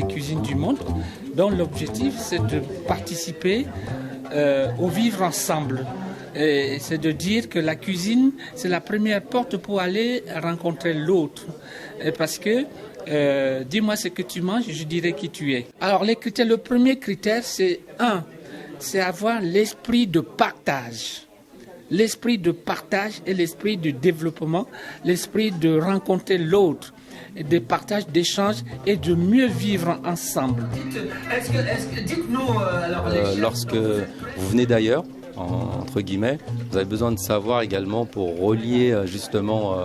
des cuisines du monde, dont l'objectif c'est de participer au vivre ensemble. Et c'est de dire que la cuisine, c'est la première porte pour aller rencontrer l'autre. Parce que, dis-moi ce que tu manges, je dirai qui tu es. Alors les critères, le premier critère, c'est avoir l'esprit de partage. L'esprit de partage et l'esprit de développement, l'esprit de rencontrer l'autre, de partage, d'échange et de mieux vivre ensemble. Dites-nous, lorsque vous venez d'ailleurs, entre guillemets, vous avez besoin de savoir également pour relier justement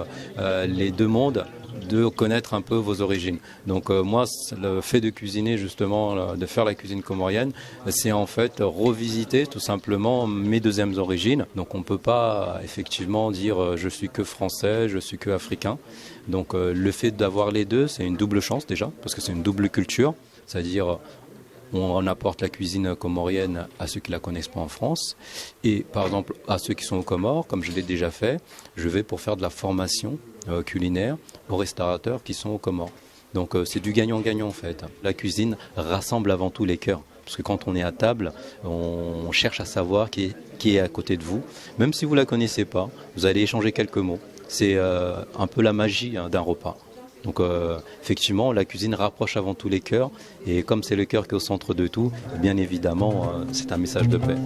les deux mondes, de connaître un peu vos origines. Donc moi, le fait de cuisiner justement, de faire la cuisine comorienne, c'est en fait revisiter tout simplement mes deuxièmes origines. Donc on ne peut pas effectivement dire je suis que français, je suis que africain. Donc le fait d'avoir les deux, c'est une double chance déjà, parce que c'est une double culture, c'est-à-dire on apporte la cuisine comorienne à ceux qui la connaissent pas en France. Et par exemple, à ceux qui sont aux Comores, comme je l'ai déjà fait, je vais pour faire de la formation culinaire aux restaurateurs qui sont aux Comores. Donc c'est du gagnant-gagnant en fait. La cuisine rassemble avant tout les cœurs. Parce que quand on est à table, on cherche à savoir qui est à côté de vous. Même si vous ne la connaissez pas, vous allez échanger quelques mots. C'est un peu la magie d'un repas. Donc effectivement, la cuisine rapproche avant tout les cœurs. Et comme c'est le cœur qui est au centre de tout, bien évidemment, c'est un message de paix.